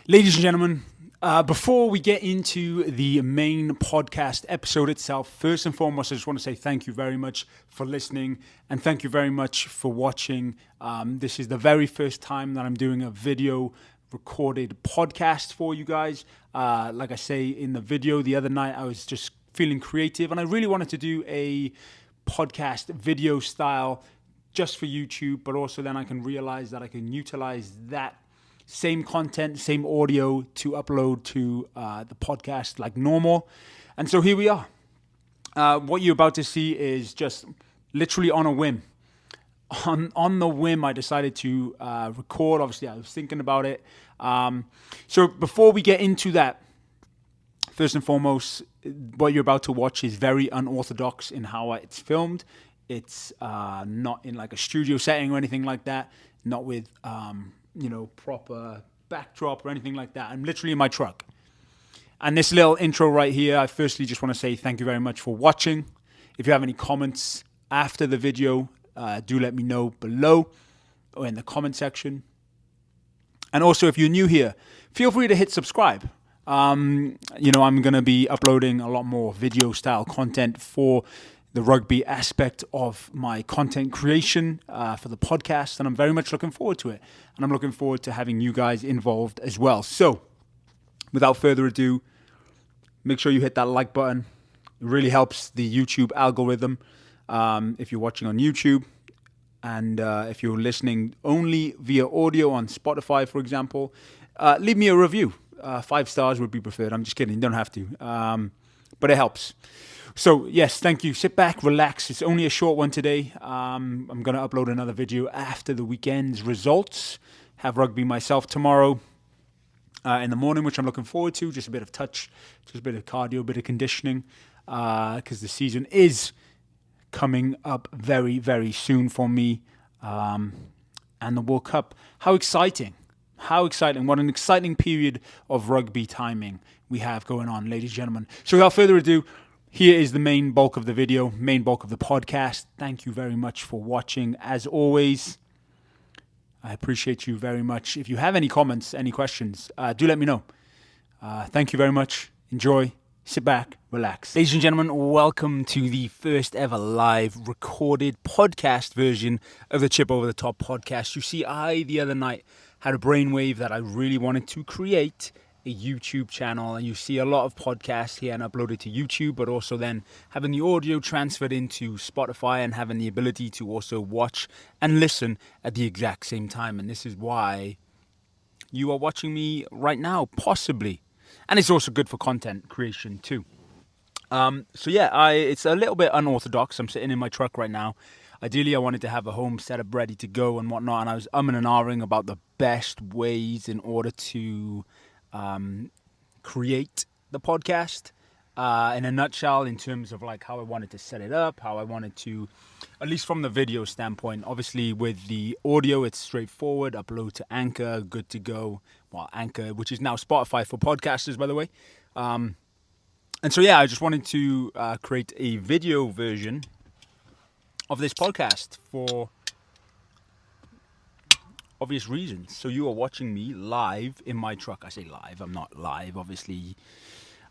Ladies and gentlemen, before we get into the main podcast episode itself, first and foremost, I just want to say thank you very much for listening and thank you very much for watching. This is the very first time that I'm doing a video recorded podcast for you guys. Like I say in the video the other night, I was just feeling creative and I really wanted to do a podcast video style just for YouTube, but also then I can realize that I can utilize that same content, same audio to upload to the podcast like normal. And so here we are. What you're about to see is just literally on a whim. On the whim, I decided to record. Obviously, I was thinking about it. So before we get into that, first and foremost, what you're about to watch is very unorthodox in how it's filmed. It's not in like a studio setting or anything like that. Not with proper backdrop or anything like that. I'm literally in my truck. And this little intro right here, I firstly just want to say thank you very much for watching. If you have any comments after the video, do let me know below or in the comment section. And also, if you're new here, feel free to hit subscribe. I'm going to be uploading a lot more video style content for the rugby aspect of my content creation for the podcast, and I'm very much looking forward to it. And I'm looking forward to having you guys involved as well. So, without further ado, make sure you hit that like button. It really helps the YouTube algorithm if you're watching on YouTube. And if you're listening only via audio on Spotify, for example, leave me a review. 5 stars would be preferred. I'm just kidding. You don't have to. But it helps. So, yes, thank you. Sit back, relax. It's only a short one today. I'm going to upload another video after the weekend's results. Have rugby myself tomorrow in the morning, which I'm looking forward to. Just a bit of touch, just a bit of cardio, a bit of conditioning, because the season is coming up very, very soon for me. And the World Cup. How exciting. How exciting. What an exciting period of rugby timing we have going on, ladies and gentlemen. So without further ado, here is the main bulk of the video, main bulk of the podcast. Thank you very much for watching. As always, I appreciate you very much. If you have any comments, any questions, do let me know. Thank you very much. Enjoy. Sit back, relax. Ladies and gentlemen, welcome to the first ever live recorded podcast version of the Chip Over the Top podcast. You see, the other night, had a brainwave that I really wanted to create a YouTube channel, and you see a lot of podcasts here and uploaded to YouTube, but also then having the audio transferred into Spotify and having the ability to also watch and listen at the exact same time. And this is why you are watching me right now, possibly. And it's also good for content creation too. It's a little bit unorthodox. I'm sitting in my truck right now. Ideally, I wanted to have a home setup ready to go and whatnot, and I was umming and ahhing about the best ways in order to create the podcast in a nutshell, in terms of like how I wanted to set it up, how I wanted to, at least from the video standpoint. Obviously, with the audio, it's straightforward. Upload to Anchor, good to go. Well, Anchor, which is now Spotify for podcasters, by the way. I just wanted to create a video version of this podcast for obvious reasons. So you are watching me live in my truck. I say live, I'm not live, obviously.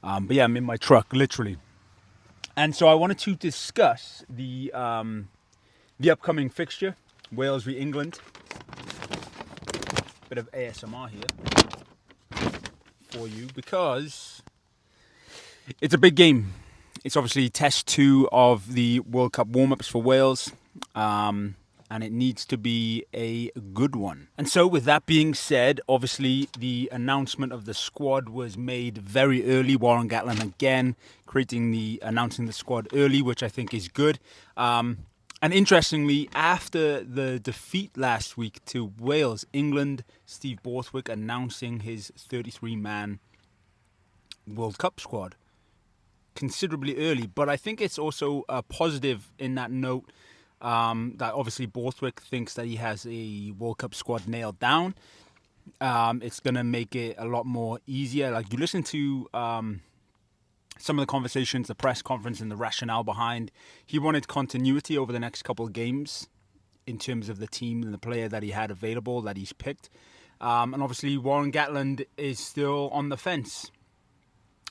I'm in my truck, literally. And so I wanted to discuss the upcoming fixture, Wales v England. Bit of ASMR here for you, because it's a big game. It's obviously test 2 of the World Cup warm-ups for Wales. And it needs to be a good one. And so with that being said, obviously the announcement of the squad was made very early. Warren Gatland again announcing the squad early, which I think is good. And interestingly, after the defeat last week to Wales, England, Steve Borthwick announcing his 33-man World Cup squad considerably early. But I think it's also a positive in that note, that obviously Borthwick thinks that he has a World Cup squad nailed down. It's going to make it a lot more easier. Like, you listen to some of the conversations, the press conference, and the rationale behind. He wanted continuity over the next couple of games in terms of the team and the player that he had available, that he's picked. And obviously Warren Gatland is still on the fence,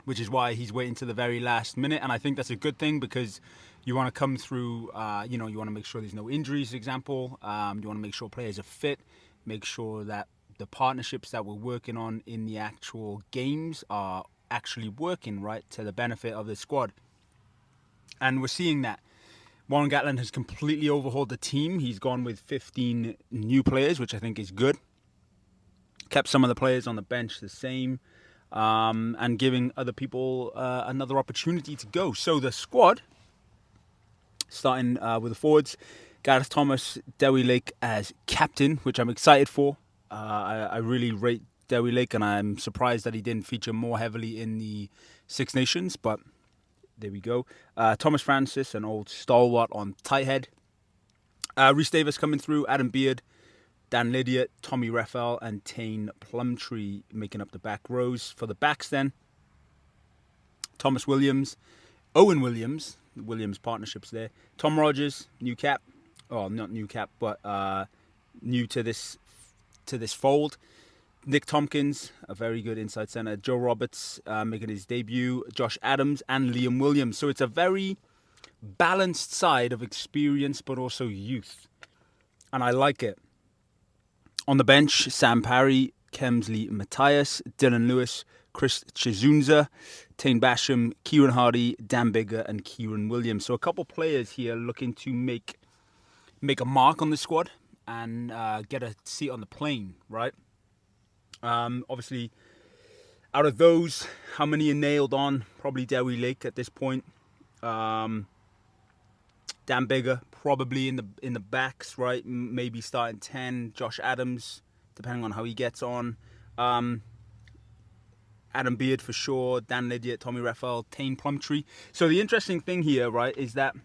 which is why he's waiting to the very last minute. And I think that's a good thing because you want to come through, you want to make sure there's no injuries, for example. You want to make sure players are fit, make sure that the partnerships that we're working on in the actual games are actually working, right, to the benefit of the squad. And we're seeing that. Warren Gatland has completely overhauled the team. He's gone with 15 new players, which I think is good. Kept some of the players on the bench the same, and giving other people another opportunity to go. So the squad, starting with the forwards, Gareth Thomas, Dewi Lake as captain, which I'm excited for. I really rate Dewi Lake, and I'm surprised that he didn't feature more heavily in the Six Nations, but there we go. Thomas Francis, an old stalwart on tight head. Rhys Davis coming through, Adam Beard, Dan Lydiate, Tommy Reffell, and Tane Plumtree making up the back rows. For the backs then, Thomas Williams, Owen Williams partnerships there. Tom Rogers, new cap. Oh, not new cap, but new to this fold. Nick Tompkins, a very good inside centre. Joe Roberts making his debut. Josh Adams and Liam Williams. So it's a very balanced side of experience, but also youth. And I like it. On the bench, Sam Parry, Kemsley Matthias, Dylan Lewis, Chris Chizunza, Tane Basham, Kieran Hardy, Dan Bigger, and Kieran Williams. So a couple players here looking to make a mark on the squad and get a seat on the plane, right? Obviously, out of those, how many are nailed on? Probably Dewi Lake at this point. Dan Bigger probably in the backs, right? Maybe starting 10. Josh Adams, depending on how he gets on. Adam Beard for sure. Dan Lydiate, Tommy Reffell, Tane Plumtree. So the interesting thing here, right, is that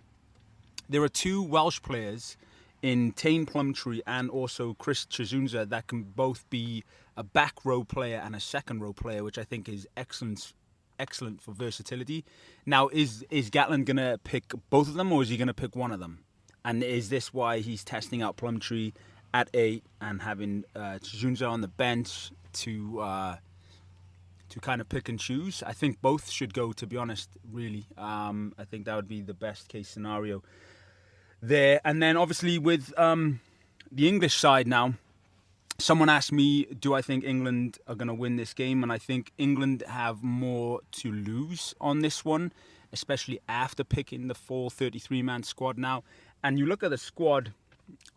there are two Welsh players in Tane Plumtree and also Chris Chizunza that can both be a back row player and a second row player, which I think is excellent for versatility. Now, is Gatland going to pick both of them, or is he going to pick one of them? And is this why he's testing out Plumtree at 8 and having Chizunza on the bench to kind of pick and choose? I think both should go, to be honest, really. I think that would be the best case scenario there. And then obviously with the English side now, someone asked me, do I think England are going to win this game? And I think England have more to lose on this one, especially after picking the full 33-man squad now. And you look at the squad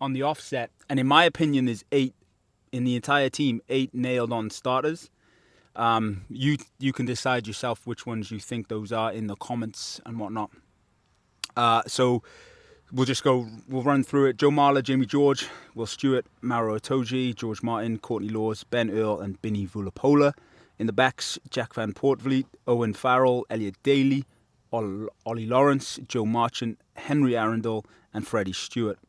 on the offset, and in my opinion, there's 8 in the entire team, 8 nailed on starters. You can decide yourself which ones you think those are in the comments and whatnot. So we'll run through it. Joe Marler, Jamie George, Will Stewart, Maro Itoje, George Martin, Courtney Laws, Ben Earl, and Binny Vulapola. In the backs, Jack Van Portvliet, Owen Farrell, Elliot Daly, Ollie Lawrence, Joe Marchant, Henry Arundel, and Freddie Stewart.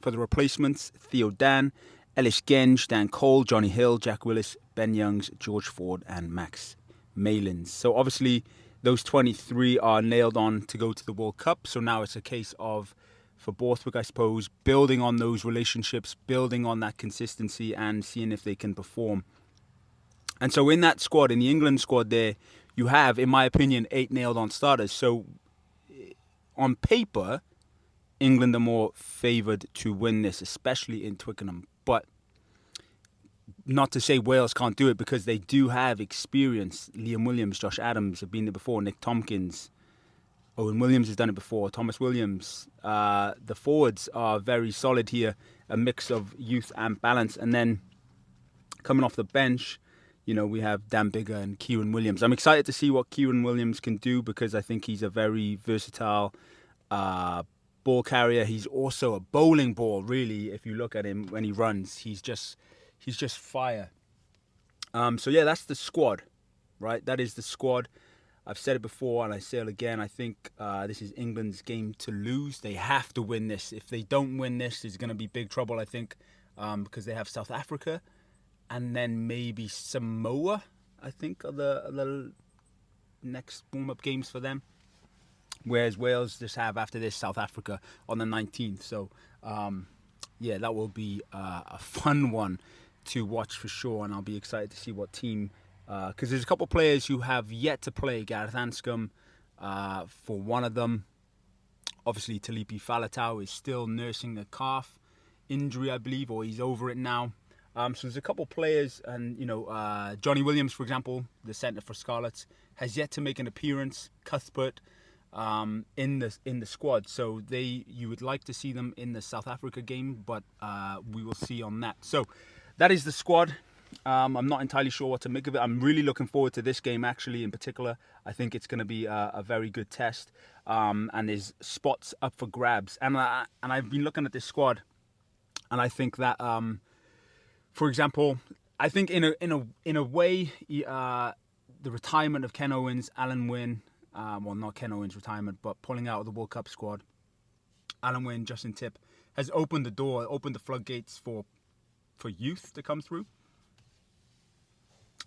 For the replacements, Theo Dan, Ellis Genge, Dan Cole, Johnny Hill, Jack Willis, Ben Youngs, George Ford, and Max Malins. So obviously those 23 are nailed on to go to the World Cup. So now it's a case of, for Borthwick, I suppose, building on those relationships, building on that consistency, and seeing if they can perform. And so in that squad, in the England squad there, you have, in my opinion, 8 nailed-on starters. So on paper, England are more favoured to win this, especially in Twickenham. But not to say Wales can't do it, because they do have experience. Liam Williams, Josh Adams have been there before, Nick Tompkins, Owen Williams has done it before, Thomas Williams. The forwards are very solid here, a mix of youth and balance. And then coming off the bench, we have Dan Bigger and Kieran Williams. I'm excited to see what Kieran Williams can do, because I think he's a very versatile ball carrier. He's also a bowling ball, really. If you look at him when he runs, he's just fire. So yeah, that's the squad, right? That is the squad. I've said it before and I say it again. I think this is England's game to lose. They have to win this. If they don't win this, there's going to be big trouble, I think, because they have South Africa and then maybe Samoa, I think, are the next warm-up games for them. Whereas Wales just have, after this, South Africa on the 19th. So, yeah, that will be a fun one to watch for sure, and I'll be excited to see what team, because there's a couple of players who have yet to play. Gareth Anscombe, for one of them. Obviously, Talipi Faletau is still nursing a calf injury, I believe, or he's over it now. So there's a couple of players, and Johnny Williams, for example, the centre for Scarlets, has yet to make an appearance. Cuthbert in the squad, so you would like to see them in the South Africa game, but we will see on that. So that is the squad. I'm not entirely sure what to make of it. I'm really looking forward to this game, actually, in particular. I think it's going to be a very good test, and there's spots up for grabs. And I've been looking at this squad, and I think that, for example, I think in a way, the retirement of Ken Owens, Alan Wynne, well, not Ken Owens' retirement, but pulling out of the World Cup squad, Alan Wynne, Justin Tipp, has opened the door, opened the floodgates for youth to come through.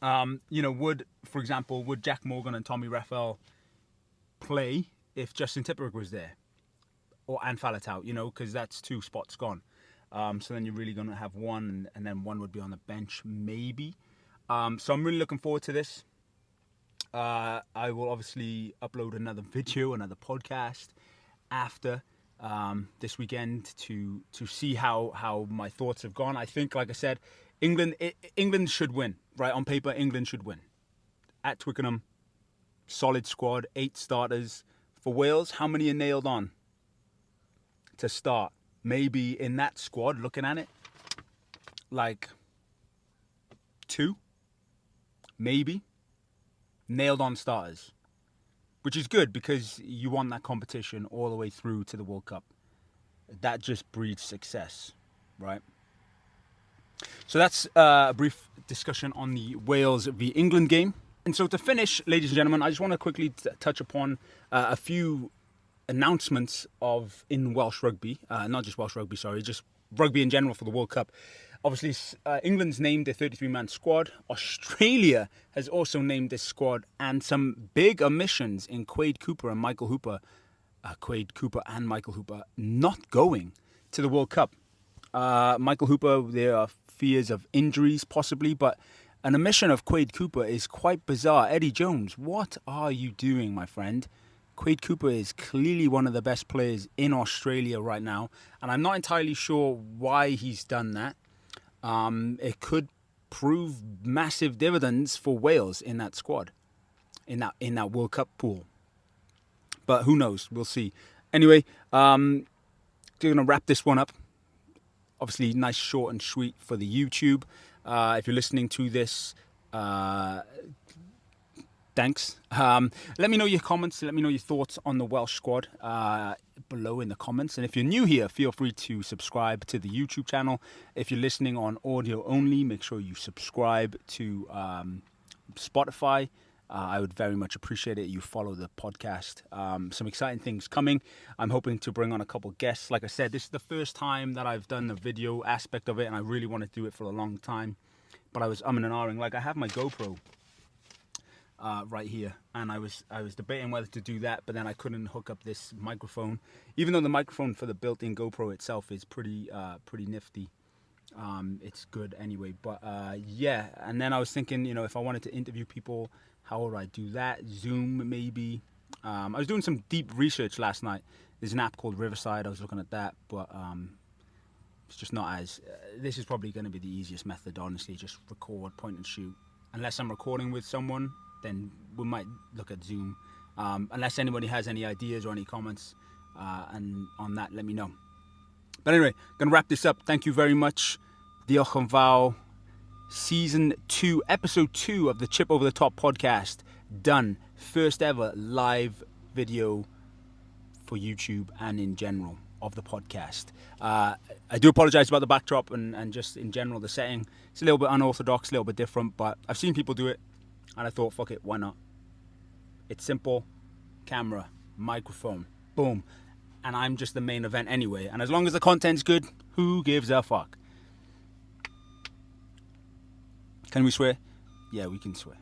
For example, would Jack Morgan and Tommy Raphael play if Justin Tipuric was there? And Faletau, because that's 2 spots gone. So then you're really going to have one, and then one would be on the bench, maybe. So I'm really looking forward to this. I will obviously upload another video, another podcast after this weekend to see how my thoughts have gone. I think, like I said, England should win, right? On paper, England should win. At Twickenham, solid squad, 8 starters. For Wales, how many are nailed on to start? Maybe in that squad, looking at it, like 2, maybe, nailed on starters. Which is good, because you want that competition all the way through to the World Cup. That just breeds success, right? So that's a brief discussion on the Wales v England game. And so to finish, ladies and gentlemen, I just want to quickly touch upon a few announcements in Welsh rugby. Not just Welsh rugby, sorry, just rugby in general for the World Cup. Obviously, England's named their 33-man squad. Australia has also named this squad, and some big omissions in Quade Cooper and Michael Hooper. Michael Hooper not going to the World Cup. Michael Hooper, there are fears of injuries possibly, but an omission of Quade Cooper is quite bizarre. Eddie Jones, what are you doing, my friend? Quade Cooper is clearly one of the best players in Australia right now, and I'm not entirely sure why he's done that. It could prove massive dividends for Wales in that squad, in that World Cup pool. But who knows? We'll see. Anyway, we're going to wrap this one up. Obviously, nice, short and sweet for the YouTube. If you're listening to this, thanks. Let me know your comments. Let me know your thoughts on the Welsh squad below in the comments. And if you're new here, feel free to subscribe to the YouTube channel. If you're listening on audio only, make sure you subscribe to Spotify. I would very much appreciate it. You follow the podcast. Some exciting things coming. I'm hoping to bring on a couple guests. Like I said, this is the first time that I've done the video aspect of it, and I really want to do it for a long time. But I was umming and ahhing. Like, I have my GoPro right here, and I was debating whether to do that, but then I couldn't hook up this microphone. Even though the microphone for the built-in GoPro itself is pretty nifty. It's good anyway. But yeah, and then I was thinking, if I wanted to interview people, how would I do that? Zoom, maybe. I was doing some deep research last night. There's an app called Riverside. I was looking at that, but it's just not as... this is probably going to be the easiest method, honestly. Just record, point and shoot. Unless I'm recording with someone, then we might look at Zoom. Unless anybody has any ideas or any comments and on that, let me know. But anyway, going to wrap this up. Thank you very much. Diolch yn fawr. Season 2, Episode 2 of the Chip Over the Top podcast. Done. First ever live video for YouTube and in general of the podcast. I do apologize about the backdrop and just in general the setting. It's a little bit unorthodox, a little bit different, but I've seen people do it and I thought, fuck it, why not? It's simple. Camera, microphone, boom. And I'm just the main event anyway. And as long as the content's good, who gives a fuck? Can we swear? Yeah, we can swear.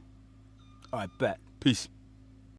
Alright, bet. Peace.